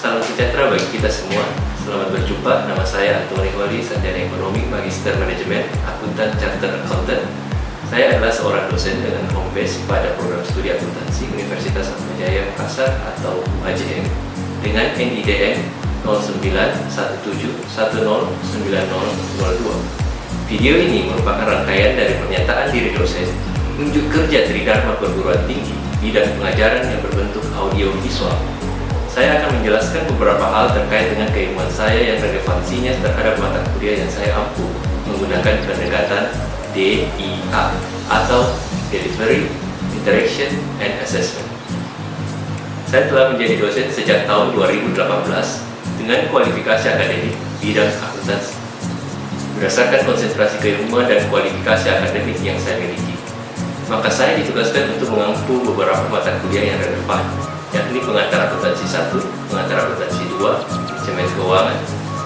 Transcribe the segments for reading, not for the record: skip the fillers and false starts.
Salam sejahtera bagi kita semua. Selamat berjumpa, nama saya Antoni Wali, sarjana ekonomi, magister manajemen, akuntan, chartered accountant. Saya adalah seorang dosen dengan home base pada program studi akuntansi Universitas Atmajaya Makassar atau UAJM dengan NIDM 0917109002. Video ini merupakan rangkaian dari pernyataan diri dosen unjuk kerja Tridharma Perguruan Tinggi bidang pengajaran yang berbentuk audio visual. Saya akan menjelaskan beberapa hal terkait dengan keilmuan saya yang relevansinya terhadap mata kuliah yang saya ampu menggunakan pendekatan DIA atau Delivery, Interaction, and Assessment. Saya telah menjadi dosen sejak tahun 2018 dengan kualifikasi akademik bidang akuntansi. Berdasarkan konsentrasi keilmuan dan kualifikasi akademik yang saya miliki, maka saya ditugaskan untuk mengampu beberapa mata kuliah yang relevan, yakni pengantar akuntansi 1, pengantar akuntansi 2, manajemen keuangan,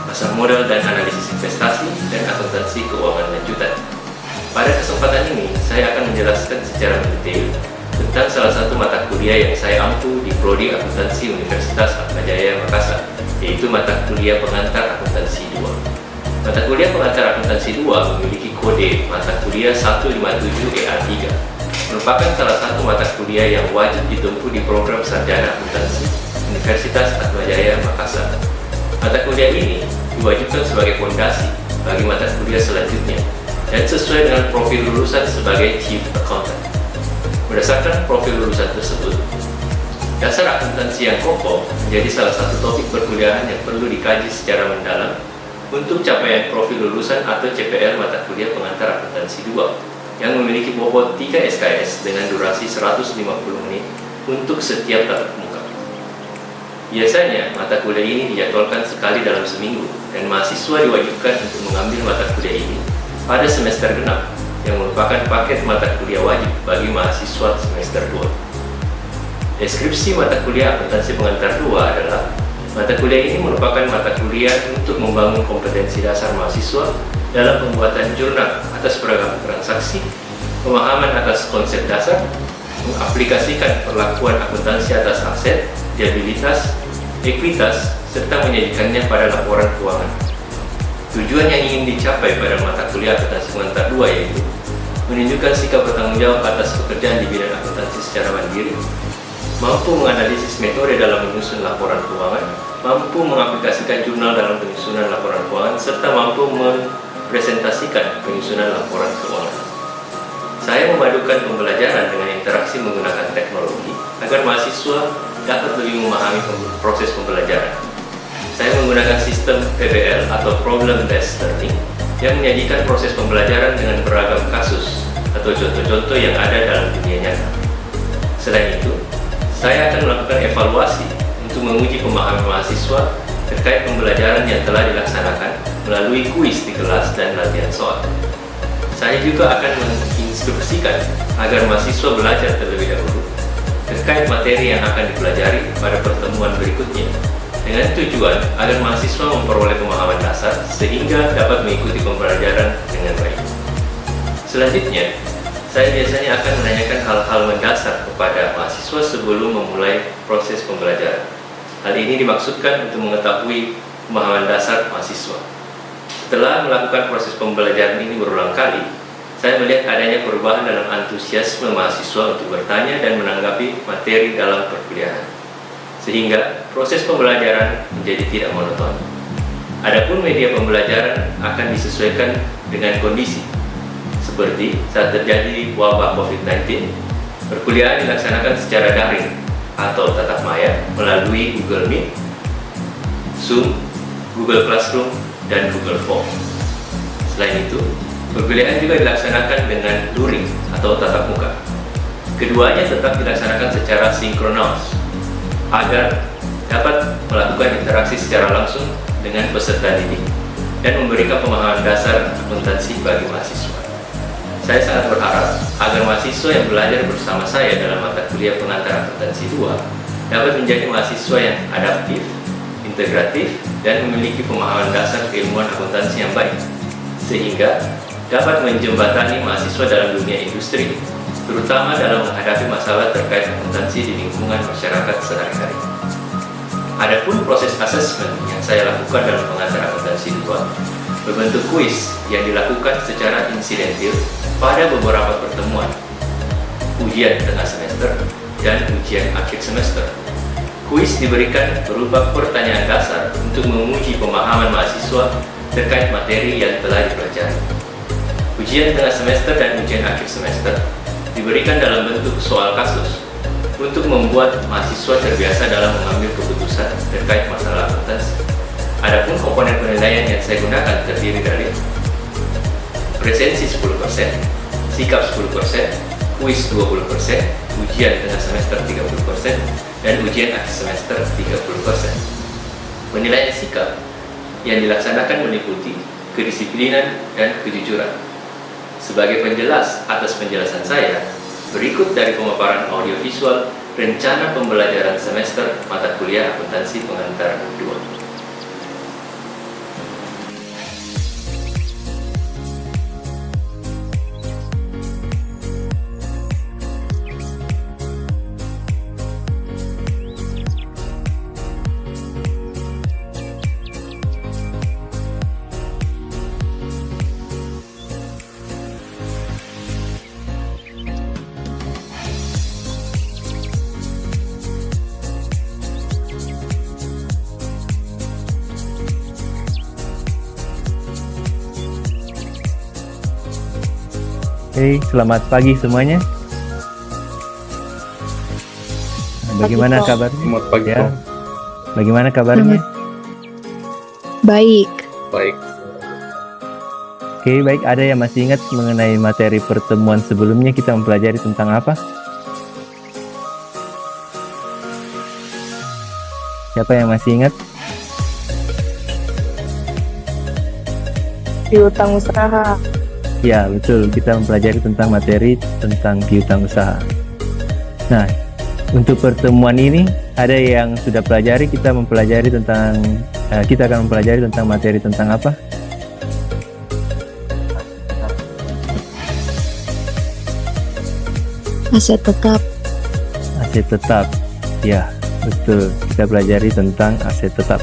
pasar modal dan analisis investasi, dan akuntansi keuangan lanjutan. Pada kesempatan ini, saya akan menjelaskan secara detail tentang salah satu mata kuliah yang saya ampu di Prodi Akuntansi Universitas Atmajaya Makassar, yaitu mata kuliah pengantar akuntansi 2. Mata kuliah pengantar akuntansi 2 memiliki kode mata kuliah 157 EA3, merupakan salah satu mata kuliah yang wajib ditempuh di program sarjana akuntansi Universitas Atmajaya Makassar. Mata kuliah ini diwajibkan sebagai fondasi bagi mata kuliah selanjutnya dan sesuai dengan profil lulusan sebagai Chief Accountant. Berdasarkan profil lulusan tersebut, dasar akuntansi yang kokoh menjadi salah satu topik perkuliahan yang perlu dikaji secara mendalam untuk capaian profil lulusan atau CPL mata kuliah pengantar akuntansi 2 yang memiliki bobot 3 SKS dengan durasi 150 menit untuk setiap tatap muka. Biasanya, mata kuliah ini dijadwalkan sekali dalam seminggu dan mahasiswa diwajibkan untuk mengambil mata kuliah ini pada semester genap yang merupakan paket mata kuliah wajib bagi mahasiswa semester 2. Deskripsi mata kuliah akuntansi pengantar 2 adalah mata kuliah ini merupakan mata kuliah untuk membangun kompetensi dasar mahasiswa dalam pembuatan jurnal atas beragam transaksi, pemahaman atas konsep dasar, mengaplikasikan perlakuan akuntansi atas aset, liabilitas, ekuitas, serta menyajikannya pada laporan keuangan. Tujuan yang ingin dicapai pada mata kuliah akuntansi pengantar 2 yaitu menunjukkan sikap bertanggung jawab atas pekerjaan di bidang akuntansi secara mandiri, mampu menganalisis metode dalam menyusun laporan keuangan, mampu mengaplikasikan jurnal dalam penyusunan laporan keuangan, serta mampu mempresentasikan penyusunan laporan keuangan. Saya memadukan pembelajaran dengan interaksi menggunakan teknologi agar mahasiswa dapat lebih memahami proses pembelajaran. Saya menggunakan sistem PBL atau Problem Based Learning yang menyajikan proses pembelajaran dengan beragam kasus atau contoh-contoh yang ada dalam dunia nyata. Selain itu, saya akan melakukan evaluasi untuk menguji pemahaman mahasiswa terkait pembelajaran yang telah dilaksanakan melalui kuis di kelas dan latihan soal. Saya juga akan menginstruksikan agar mahasiswa belajar terlebih dahulu terkait materi yang akan dipelajari pada pertemuan berikutnya, dengan tujuan agar mahasiswa memperoleh pemahaman dasar sehingga dapat mengikuti pembelajaran dengan baik. Selanjutnya, saya biasanya akan menanyakan hal-hal mendasar kepada mahasiswa sebelum memulai proses pembelajaran. Hal ini dimaksudkan untuk mengetahui pemahaman dasar mahasiswa. Setelah melakukan proses pembelajaran ini berulang kali, saya melihat adanya perubahan dalam antusiasme mahasiswa untuk bertanya dan menanggapi materi dalam perkuliahan, sehingga proses pembelajaran menjadi tidak monoton. Adapun media pembelajaran akan disesuaikan dengan kondisi. Seperti saat terjadi wabah COVID-19, perkuliahan dilaksanakan secara daring atau tatap maya melalui Google Meet, Zoom, Google Classroom, dan Google Form. Selain itu, perkuliahan juga dilaksanakan dengan luring atau tatap muka. Keduanya tetap dilaksanakan secara sinkronus agar dapat melakukan interaksi secara langsung dengan peserta didik dan memberikan pemahaman dasar akuntansi bagi mahasiswa. Saya sangat berharap agar mahasiswa yang belajar bersama saya dalam mata kuliah pengantar akuntansi 2 dapat menjadi mahasiswa yang adaptif, integratif, dan memiliki pemahaman dasar keilmuan akuntansi yang baik, sehingga dapat menjembatani mahasiswa dalam dunia industri, terutama dalam menghadapi masalah terkait akuntansi di lingkungan masyarakat sehari-hari. Adapun proses asesmen yang saya lakukan dalam pengantar akuntansi 2 berbentuk kuis yang dilakukan secara insidentil pada beberapa pertemuan, ujian tengah semester dan ujian akhir semester. Kuis diberikan berupa pertanyaan dasar untuk menguji pemahaman mahasiswa terkait materi yang telah dipelajari. Ujian tengah semester dan ujian akhir semester diberikan dalam bentuk soal kasus untuk membuat mahasiswa terbiasa dalam mengambil keputusan terkait masalah akuntansi. Adapun komponen penilaian yang saya gunakan terdiri dari presensi 10%, sikap 10%, kuis 20%, ujian tengah semester 30%, dan ujian akhir semester 30%. Penilaian sikap yang dilaksanakan meliputi kedisiplinan dan kejujuran. Sebagai penjelas atas penjelasan saya, berikut dari pemaparan audiovisual rencana pembelajaran semester mata kuliah akuntansi pengantar 2. Hey, selamat pagi semuanya. Bagaimana kabarnya? Selamat pagi, Ya, Bang. bagaimana kabarnya? Baik. Baik. Oke, baik. Ada yang masih ingat mengenai materi pertemuan sebelumnya kita mempelajari tentang apa? Siapa yang masih ingat? Piutang usaha. Ya, betul. Kita mempelajari tentang materi tentang piutang usaha. Nah, untuk pertemuan ini ada yang sudah pelajari. Kita akan mempelajari tentang materi tentang apa? Aset tetap. Aset tetap. Ya, betul. Kita pelajari tentang aset tetap.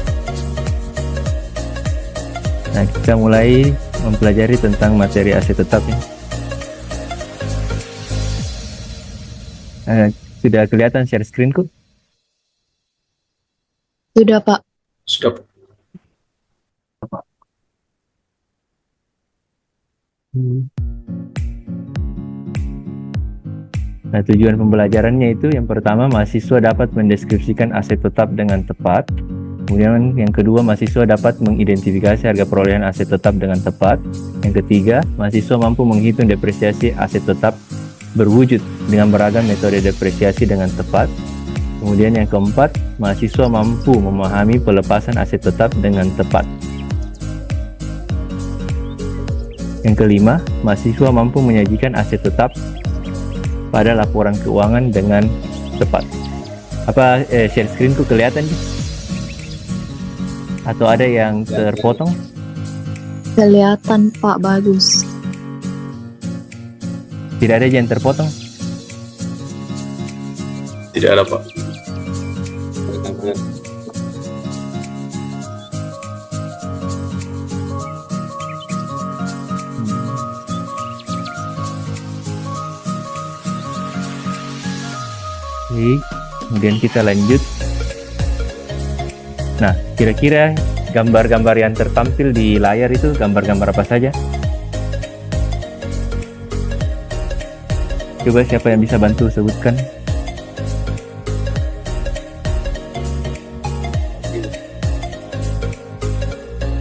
Nah, kita mulai mempelajari tentang materi aset tetap ya. Sudah kelihatan share screen-ku? Sudah, Pak. Sudah. Nah, tujuan pembelajarannya itu yang pertama, mahasiswa dapat mendeskripsikan aset tetap dengan tepat. Kemudian yang kedua, mahasiswa dapat mengidentifikasi harga perolehan aset tetap dengan tepat. Yang ketiga, mahasiswa mampu menghitung depresiasi aset tetap berwujud dengan beragam metode depresiasi dengan tepat. Kemudian yang keempat, mahasiswa mampu memahami pelepasan aset tetap dengan tepat. Yang kelima, mahasiswa mampu menyajikan aset tetap pada laporan keuangan dengan tepat. Apa share screen-ku kelihatan nih? Atau ada yang terpotong? Kelihatan, Pak. Bagus. Tidak ada yang terpotong? Tidak ada, Pak. Oke, kemudian kita lanjut. Nah, kira-kira gambar-gambar yang tertampil di layar itu gambar-gambar apa saja? Coba siapa yang bisa bantu sebutkan?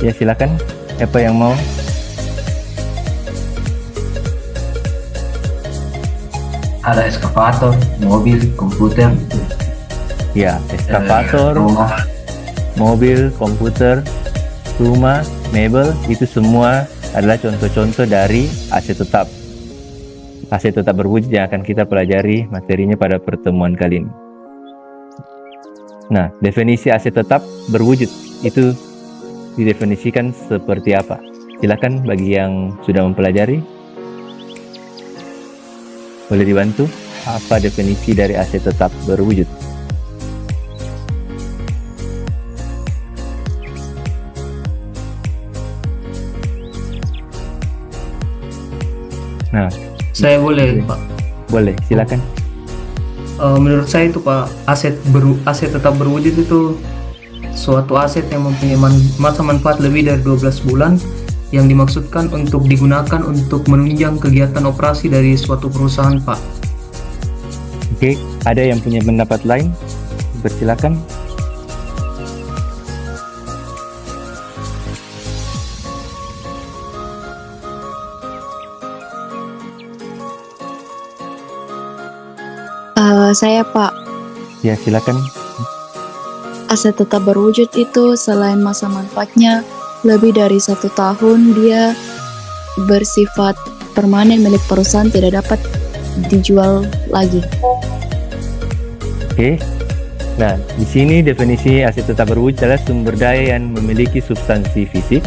Ya, silakan. Siapa yang mau? Ada eskavator, mobil, komputer, Ya, eskavator, rumah, mobil, komputer, rumah, mebel, itu semua adalah contoh-contoh dari aset tetap. Aset tetap berwujud yang akan kita pelajari materinya pada pertemuan kali ini. Nah, definisi aset tetap berwujud itu didefinisikan seperti apa? Silakan bagi yang sudah mempelajari. Boleh dibantu? Apa definisi dari aset tetap berwujud? Nah, Saya boleh, Pak. boleh, silakan. Menurut saya itu, Pak, aset tetap berwujud itu suatu aset yang mempunyai masa manfaat lebih dari 12 bulan yang dimaksudkan untuk digunakan untuk menunjang kegiatan operasi dari suatu perusahaan, Pak. Oke, ada yang punya pendapat lain? Persilakan. Saya Pak, Ya, silakan. aset tetap berwujud itu selain masa manfaatnya lebih dari 1 tahun, dia bersifat permanen milik perusahaan, tidak dapat dijual lagi. Oke. Nah, di sini definisi aset tetap berwujud adalah sumber daya yang memiliki substansi fisik,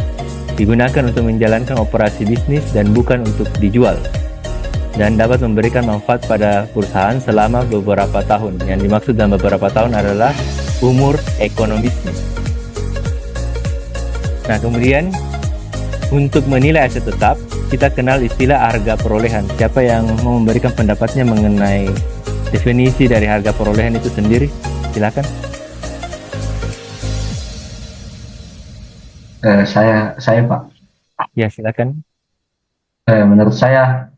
digunakan untuk menjalankan operasi bisnis dan bukan untuk dijual, dan dapat memberikan manfaat pada perusahaan selama beberapa tahun. Yang dimaksud dalam beberapa tahun adalah umur ekonomisnya. Nah, kemudian untuk menilai aset tetap, kita kenal istilah harga perolehan. Siapa yang mau memberikan pendapatnya mengenai definisi dari harga perolehan itu sendiri? Silakan. Saya Pak. Ya, silakan. Menurut saya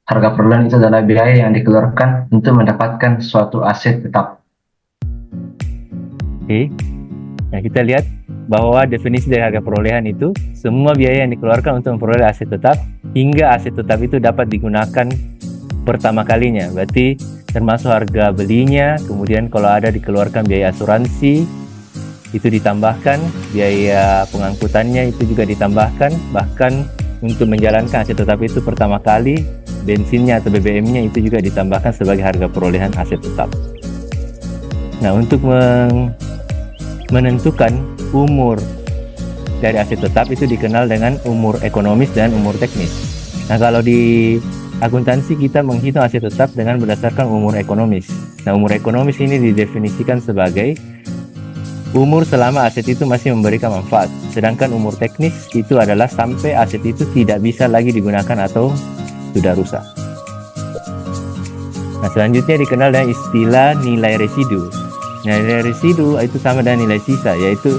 harga perolehan itu adalah biaya yang dikeluarkan untuk mendapatkan suatu aset tetap. Oke. Nah, kita lihat bahwa definisi dari harga perolehan itu semua biaya yang dikeluarkan untuk memperoleh aset tetap hingga aset tetap itu dapat digunakan pertama kalinya. Berarti termasuk harga belinya, kemudian kalau ada dikeluarkan biaya asuransi itu ditambahkan, biaya pengangkutannya itu juga ditambahkan, bahkan untuk menjalankan aset tetap itu pertama kali bensinnya atau BBM-nya itu juga ditambahkan sebagai harga perolehan aset tetap. Nah, untuk menentukan umur dari aset tetap itu dikenal dengan umur ekonomis dan umur teknis. Nah, kalau di akuntansi kita menghitung aset tetap dengan berdasarkan umur ekonomis. Nah, umur ekonomis ini didefinisikan sebagai umur selama aset itu masih memberikan manfaat. Sedangkan umur teknis itu adalah sampai aset itu tidak bisa lagi digunakan atau sudah rusak. Nah, selanjutnya dikenal dengan istilah nilai residu. Nilai residu itu sama dengan nilai sisa, yaitu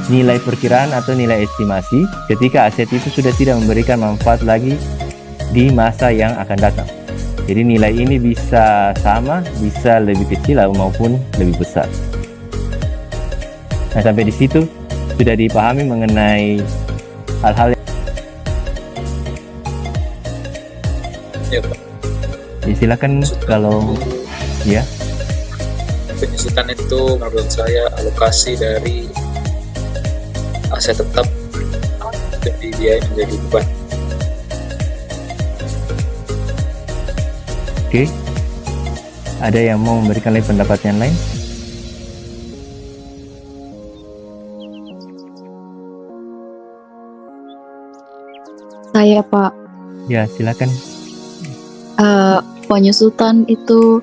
nilai perkiraan atau nilai estimasi ketika aset itu sudah tidak memberikan manfaat lagi di masa yang akan datang. Jadi nilai ini bisa sama, bisa lebih kecil maupun lebih besar. Nah, sampai di situ sudah dipahami mengenai hal-hal yang... Ya, Pak. Ya, silakan kalau ya. Penyusutan itu menurut saya alokasi dari aset tetap jadi biaya menjadi beban. Oke. Ada yang mau memberikan lagi pendapat yang lain? Saya Pak, Ya, silakan. penyusutan itu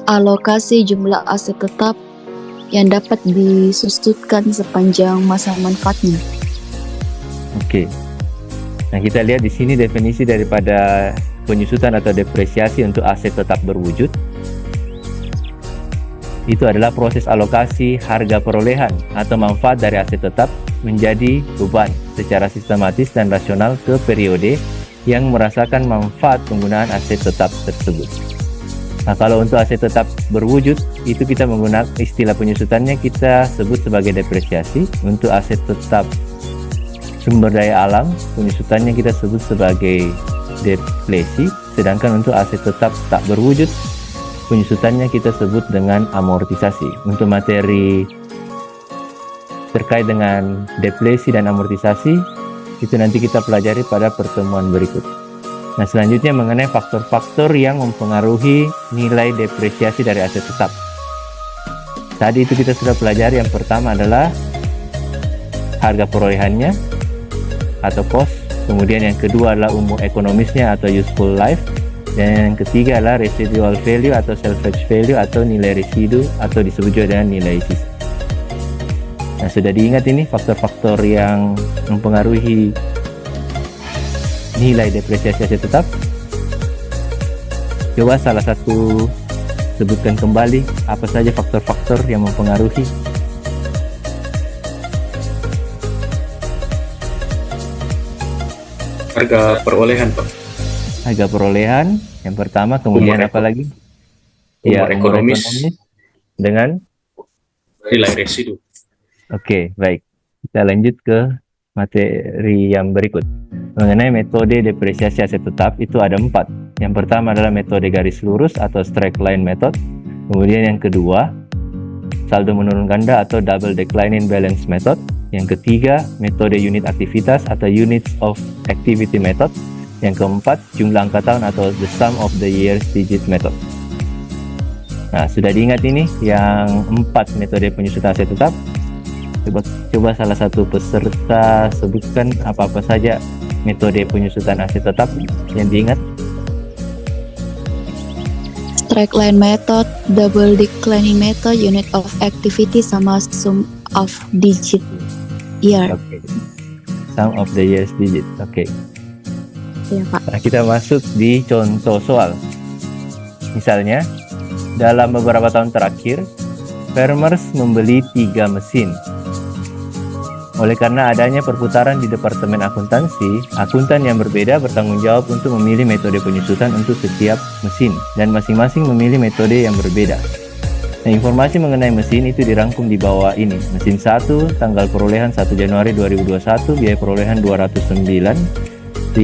alokasi jumlah aset tetap yang dapat disusutkan sepanjang masa manfaatnya. Oke. Nah, kita lihat di sini definisi daripada penyusutan atau depresiasi untuk aset tetap berwujud. Itu adalah proses alokasi harga perolehan atau manfaat dari aset tetap menjadi beban secara sistematis dan rasional ke periode yang merasakan manfaat penggunaan aset tetap tersebut. Nah, kalau untuk aset tetap berwujud, itu kita menggunakan istilah penyusutannya kita sebut sebagai depresiasi. Untuk aset tetap sumber daya alam, penyusutannya kita sebut sebagai deflasi. Sedangkan untuk aset tetap tak berwujud, penyusutannya kita sebut dengan amortisasi. Untuk materi terkait dengan deflasi dan amortisasi, itu nanti kita pelajari pada pertemuan berikut. Nah, selanjutnya mengenai faktor-faktor yang mempengaruhi nilai depresiasi dari aset tetap. Tadi itu kita sudah pelajari, yang pertama adalah harga perolehannya atau cost, kemudian yang kedua adalah umur ekonomisnya atau useful life, dan yang ketiga adalah residual value atau salvage value atau nilai residu atau disebut juga dengan nilai sisa. Nah, sudah diingat ini faktor-faktor yang mempengaruhi nilai depresiasi aset tetap. Coba salah satu sebutkan kembali apa saja faktor-faktor yang mempengaruhi. Harga perolehan, Pak. Harga perolehan yang pertama, kemudian Umur apa lagi? umur Umur ekonomis. dengan Nilai residu. Oke, baik. Kita lanjut ke materi yang berikut. Mengenai metode depresiasi aset tetap, itu ada 4. Yang pertama adalah metode garis lurus atau straight line method. Kemudian yang kedua, saldo menurun ganda atau double declining balance method. Yang ketiga, metode unit aktivitas atau units of activity method. Yang keempat, jumlah angka tahun atau the sum of the years digit method. Nah, sudah diingat ini yang 4 metode penyusutan aset tetap. Coba salah satu peserta sebutkan apa-apa saja metode penyusutan aset tetap yang diingat. Straight line method, double declining method, unit of activity, sama sum of digit year. Oke. Sum of the years digit. Oke. Ya, Pak. Nah, kita masuk di contoh soal. Misalnya, dalam beberapa tahun terakhir, Farmers membeli 3 mesin. Oleh karena adanya perputaran di Departemen Akuntansi, akuntan yang berbeda bertanggung jawab untuk memilih metode penyusutan untuk setiap mesin, dan masing-masing memilih metode yang berbeda. Nah, informasi mengenai mesin itu dirangkum di bawah ini. Mesin 1, tanggal perolehan 1 Januari 2021, biaya perolehan $209.000,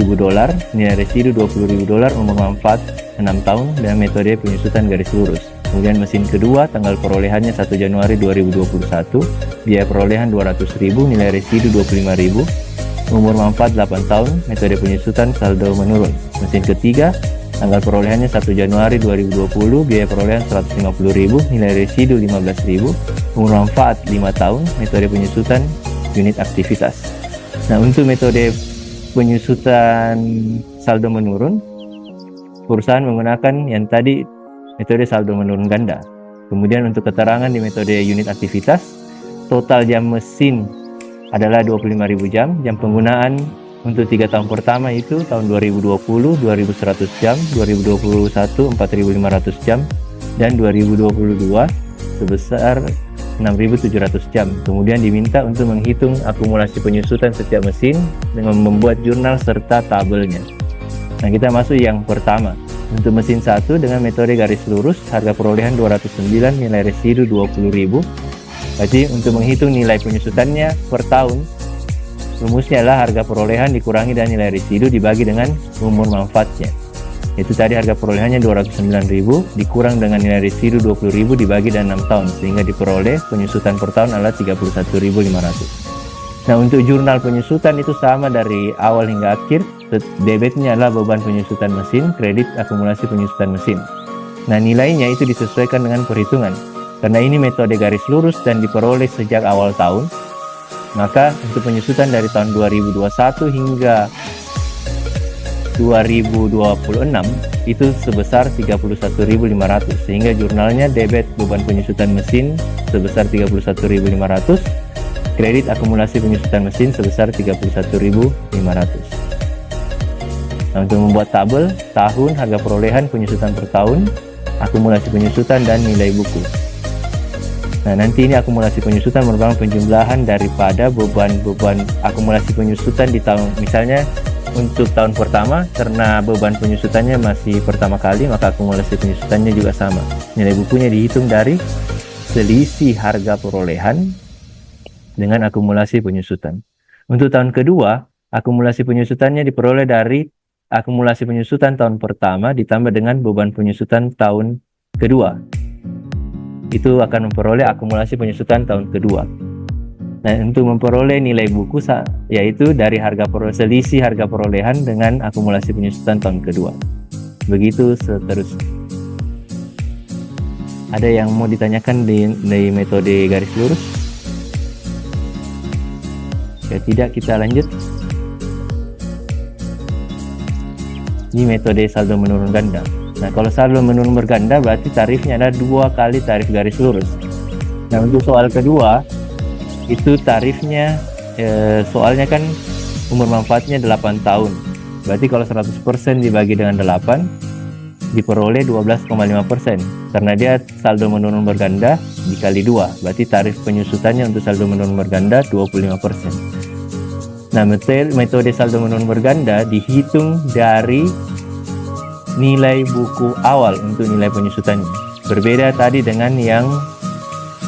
nilai residu $20.000, umur manfaat 6 tahun, dan metode penyusutan garis lurus. Kemudian mesin kedua, tanggal perolehannya 1 Januari 2021, biaya perolehan $200.000, nilai residu $25.000, umur manfaat 8 tahun, metode penyusutan saldo menurun. Mesin ketiga, tanggal perolehannya 1 Januari 2020, biaya perolehan $150.000, nilai residu $15.000, umur manfaat 5 tahun, metode penyusutan unit aktivitas. Nah, untuk metode penyusutan saldo menurun, perusahaan menggunakan yang tadi metode saldo menurun ganda. Kemudian untuk keterangan di metode unit aktivitas, total jam mesin adalah 25.000 jam. Jam penggunaan untuk 3 tahun pertama itu tahun 2020 2.100 jam, 2021 4.500 jam, dan 2022 sebesar 6.700 jam. Kemudian diminta untuk menghitung akumulasi penyusutan setiap mesin dengan membuat jurnal serta tabelnya. Nah, kita masuk yang pertama. Untuk mesin 1 dengan metode garis lurus, harga perolehan 209, nilai residu 20.000. Berarti untuk menghitung nilai penyusutannya per tahun, rumusnya adalah harga perolehan dikurangi dan nilai residu dibagi dengan umur manfaatnya. Itu tadi harga perolehannya 209.000 dikurang dengan nilai residu 20.000 dibagi dan 6 tahun, sehingga diperoleh penyusutan per tahun adalah 31.500. Nah, untuk jurnal penyusutan itu sama dari awal hingga akhir. Debitnya adalah beban penyusutan mesin, kredit akumulasi penyusutan mesin. Nah, nilainya itu disesuaikan dengan perhitungan. Karena ini metode garis lurus dan diperoleh sejak awal tahun, maka untuk penyusutan dari tahun 2021 hingga 2026 itu sebesar 31.500, sehingga jurnalnya debit beban penyusutan mesin sebesar 31.500, kredit akumulasi penyusutan mesin sebesar 31.500. Nah, untuk membuat tabel tahun, harga perolehan, penyusutan per tahun, akumulasi penyusutan, dan nilai buku. Nah, nanti ini akumulasi penyusutan merupakan penjumlahan daripada beban akumulasi penyusutan di tahun, misalnya untuk tahun pertama, karena beban penyusutannya masih pertama kali, maka akumulasi penyusutannya juga sama. Nilai bukunya dihitung dari selisih harga perolehan dengan akumulasi penyusutan. Untuk tahun kedua, akumulasi penyusutannya diperoleh dari akumulasi penyusutan tahun pertama ditambah dengan beban penyusutan tahun kedua. Itu akan memperoleh akumulasi penyusutan tahun kedua. Nah, untuk memperoleh nilai buku yaitu dari selisih harga perolehan dengan akumulasi penyusutan tahun kedua. Begitu seterusnya. Ada yang mau ditanyakan di metode garis lurus? Ya, tidak, kita lanjut. Ini metode saldo menurun ganda. Nah, kalau saldo menurun berganda berarti tarifnya ada 2 kali tarif garis lurus. Nah, untuk soal kedua itu tarifnya soalnya kan umur manfaatnya 8 tahun. Berarti kalau 100% dibagi dengan 8 diperoleh 12,5% karena dia saldo menurun berganda dikali 2, berarti tarif penyusutannya untuk saldo menurun berganda 25%. Nah, metode saldo menurun berganda dihitung dari nilai buku awal untuk nilai penyusutannya. Berbeda tadi dengan yang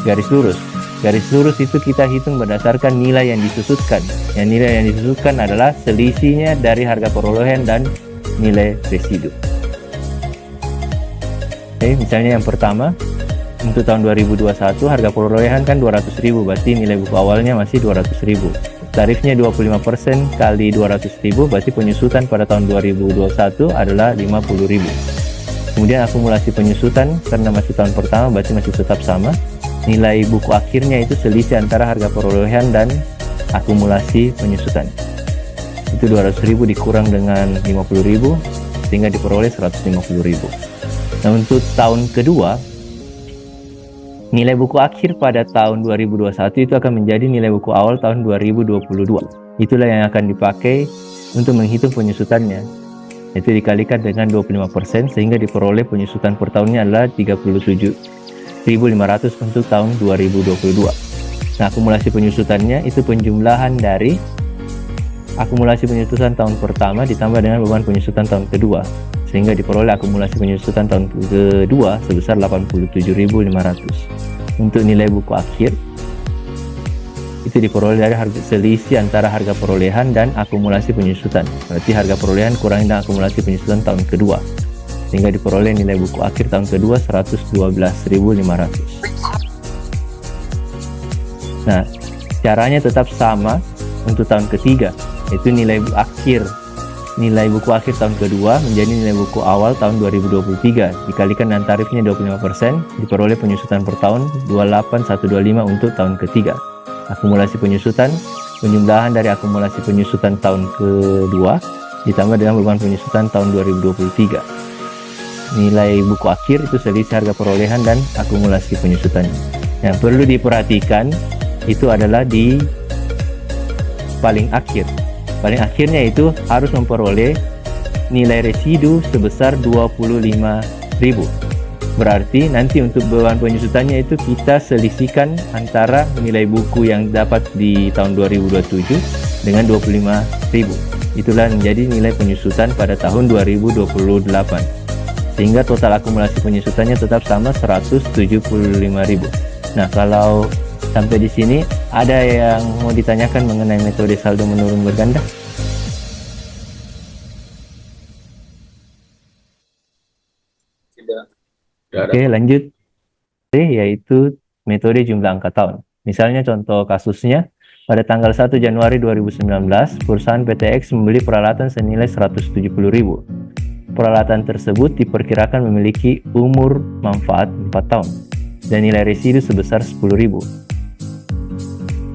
garis lurus. Garis lurus itu kita hitung berdasarkan nilai yang disusutkan. Yang nilai yang disusutkan adalah selisihnya dari harga perolehan dan nilai residu. Oke, misalnya yang pertama, untuk tahun 2021 harga perolehan kan 200.000, berarti nilai buku awalnya masih 200.000. Tarifnya 25% kali 200.000, berarti penyusutan pada tahun 2021 adalah 50.000. Kemudian akumulasi penyusutan karena masih tahun pertama berarti masih tetap sama. Nilai buku akhirnya itu selisih antara harga perolehan dan akumulasi penyusutan. Itu 200.000 dikurang dengan 50.000 sehingga diperoleh 150.000. Nah, untuk tahun kedua, nilai buku akhir pada tahun 2021 itu akan menjadi nilai buku awal tahun 2022. Itulah yang akan dipakai untuk menghitung penyusutannya. Itu dikalikan dengan 25% sehingga diperoleh penyusutan per tahunnya adalah 37.500 untuk tahun 2022. Nah, akumulasi penyusutannya itu penjumlahan dari akumulasi penyusutan tahun pertama ditambah dengan beban penyusutan tahun kedua, sehingga diperoleh akumulasi penyusutan tahun kedua sebesar 87.500. Untuk nilai buku akhir itu diperoleh dari harga selisih antara harga perolehan dan akumulasi penyusutan. Berarti harga perolehan kurangi dengan akumulasi penyusutan tahun kedua, sehingga diperoleh nilai buku akhir tahun kedua 112.500. Nah, caranya tetap sama untuk tahun ketiga, yaitu nilai buku akhir tahun kedua menjadi nilai buku awal tahun 2023 dikalikan dengan tarifnya 25%, diperoleh penyusutan per tahun 28.125 untuk tahun ketiga. Akumulasi penyusutan, penjumlahan dari akumulasi penyusutan tahun kedua ditambah dengan beban penyusutan tahun 2023. Nilai buku akhir itu selisih harga perolehan dan akumulasi penyusutannya. Yang perlu diperhatikan itu adalah di paling akhir. Paling akhirnya itu harus memperoleh nilai residu sebesar 25.000. Berarti nanti untuk beban penyusutannya itu kita selisihkan antara nilai buku yang dapat di tahun 2027 dengan 25.000. Itulah menjadi nilai penyusutan pada tahun 2028. Sehingga total akumulasi penyusutannya tetap sama 175.000. Nah, kalau sampai di sini ada yang mau ditanyakan mengenai metode saldo menurun berganda? Oke, lanjut. Yaitu metode jumlah angka tahun. Misalnya contoh kasusnya, pada tanggal 1 Januari 2019, perusahaan PTX membeli peralatan senilai 170.000. Peralatan tersebut diperkirakan memiliki umur manfaat 4 tahun dan nilai residu sebesar 10.000.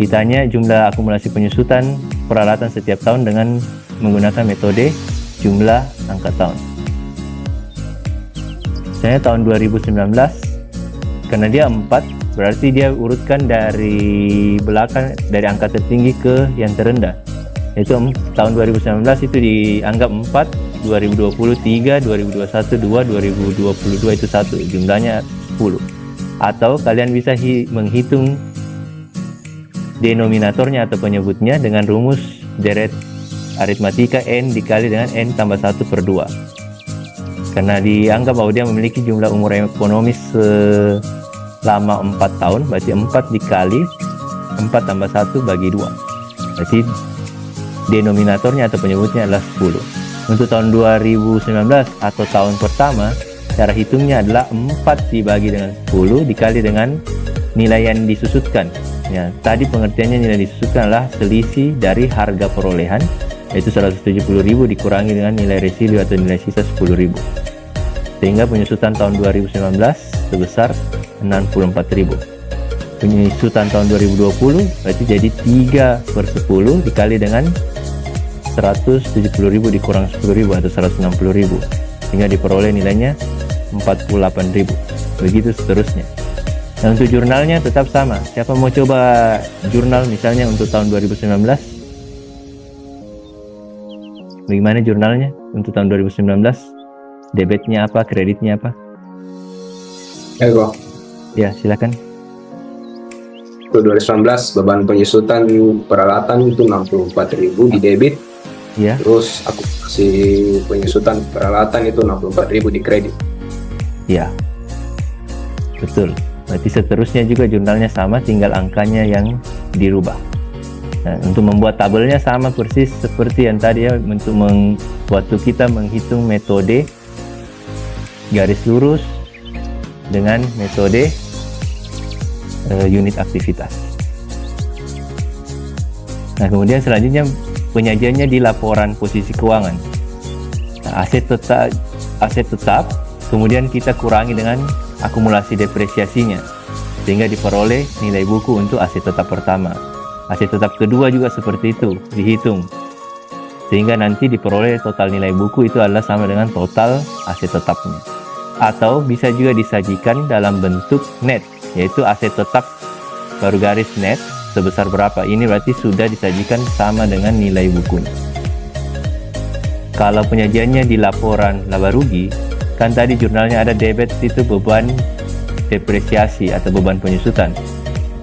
Ditanya jumlah akumulasi penyusutan peralatan setiap tahun dengan menggunakan metode jumlah angka tahun. Misalnya tahun 2019, karena dia 4, berarti dia urutkan dari belakang, dari angka tertinggi ke yang terendah. Itu tahun 2019 itu dianggap 4, 2020 3, 2021 2, 2022 itu 1, jumlahnya 10. Atau kalian bisa menghitung denominatornya atau penyebutnya dengan rumus deret aritmatika N dikali dengan N tambah 1 per 2. Karena dianggap bahwa dia memiliki jumlah umur ekonomis selama 4 tahun, berarti 4 dikali 4 tambah 1 bagi 2. Berarti denominatornya atau penyebutnya adalah 10. Untuk tahun 2019 atau tahun pertama, cara hitungnya adalah 4 dibagi dengan 10 dikali dengan nilai yang disusutkan. Ya, tadi pengertiannya nilai disusutkan adalah selisih dari harga perolehan, yaitu 170.000 dikurangi dengan nilai residu atau nilai sisa 10.000. Sehingga penyusutan tahun 2019 sebesar 64.000. Penyusutan tahun 2020 berarti jadi 3/10 dikali dengan 170.000 dikurang 10.000 atau 160.000, sehingga diperoleh nilainya 48.000. Begitu seterusnya. Dan untuk jurnalnya tetap sama. Siapa mau coba jurnal misalnya untuk tahun 2019? Bagaimana jurnalnya untuk tahun 2019? Debitnya apa, kreditnya apa? Ego, Ya, silakan. untuk 2019 beban penyusutan peralatan itu 64.000 di debit, Ya, terus aku kasih penyusutan peralatan itu 64.000 di kredit. ya. Betul. Berarti seterusnya juga jurnalnya sama, tinggal angkanya yang dirubah. Nah, untuk membuat tabelnya sama persis seperti yang tadi ya, untuk waktu kita menghitung metode garis lurus dengan metode unit aktivitas. Nah, kemudian selanjutnya penyajiannya di laporan posisi keuangan. Nah, aset tetap, kemudian kita kurangi dengan akumulasi depresiasinya, sehingga diperoleh nilai buku untuk aset tetap pertama. Aset tetap kedua juga seperti itu, dihitung, sehingga nanti diperoleh total nilai buku itu adalah sama dengan total aset tetapnya. Atau bisa juga disajikan dalam bentuk net, yaitu aset tetap baru garis net sebesar berapa. Ini berarti sudah disajikan sama dengan nilai bukunya. Kalau penyajiannya di laporan laba rugi, kan tadi jurnalnya ada debit itu beban depresiasi atau beban penyusutan.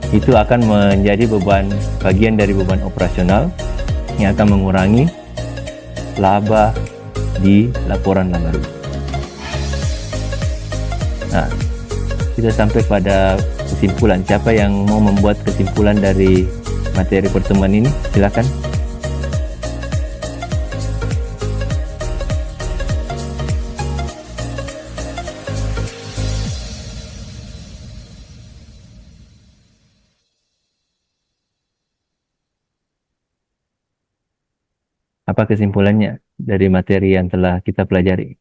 Itu akan menjadi bagian dari beban operasional yang akan mengurangi laba di laporan laba rugi. Nah, kita sampai pada kesimpulan. Siapa yang mau membuat kesimpulan dari materi pertemuan ini? Silakan. Apa kesimpulannya dari materi yang telah kita pelajari?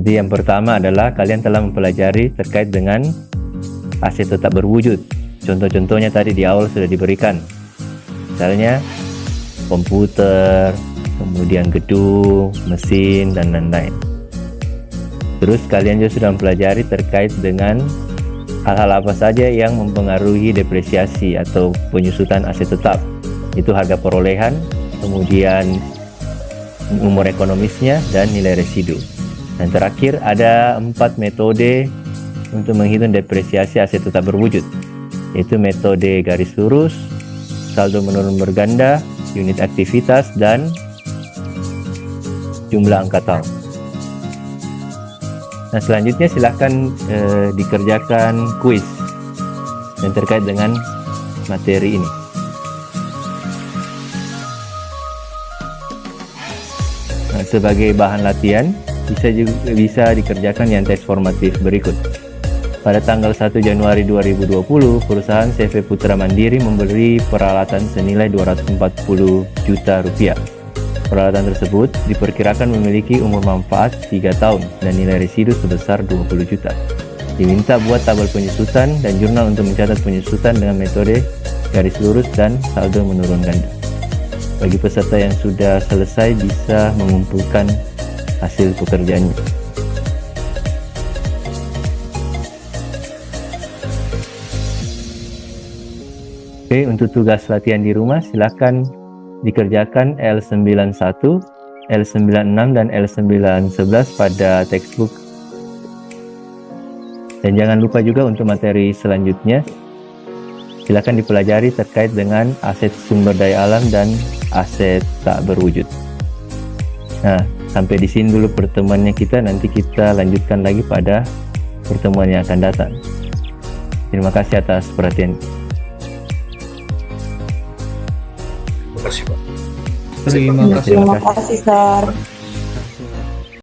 Jadi yang pertama adalah kalian telah mempelajari terkait dengan aset tetap berwujud. Contoh-contohnya tadi di awal sudah diberikan. Misalnya komputer, kemudian gedung, mesin, dan lain-lain. Terus kalian juga sudah mempelajari terkait dengan hal-hal apa saja yang mempengaruhi depresiasi atau penyusutan aset tetap. Itu harga perolehan, kemudian umur ekonomisnya, dan nilai residu. Dan terakhir ada 4 metode untuk menghitung depresiasi aset tetap berwujud, yaitu metode garis lurus, saldo menurun berganda, unit aktivitas, dan jumlah angka tahun. Nah, selanjutnya silahkan dikerjakan kuis yang terkait dengan materi ini. Nah, sebagai bahan latihan bisa dikerjakan yang tes formatif berikut. Pada tanggal 1 Januari 2020, perusahaan CV Putra Mandiri membeli peralatan senilai 240 juta rupiah. Peralatan tersebut diperkirakan memiliki umur manfaat 3 tahun dan nilai residu sebesar 20 juta. Diminta buat tabel penyusutan dan jurnal untuk mencatat penyusutan dengan metode garis lurus dan saldo menurun ganda. Bagi peserta yang sudah selesai bisa mengumpulkan hasil pekerjaannya. Oke, untuk tugas latihan di rumah silakan dikerjakan L91, L96, dan L911 pada textbook. Dan jangan lupa juga untuk materi selanjutnya silakan dipelajari terkait dengan aset sumber daya alam dan aset tak berwujud. Nah, sampai di sini dulu pertemuannya kita. Nanti kita lanjutkan lagi pada pertemuan yang akan datang. Terima kasih atas perhatian. Terima kasih, Pak. Terima kasih. Terima Terima kasih, Sar.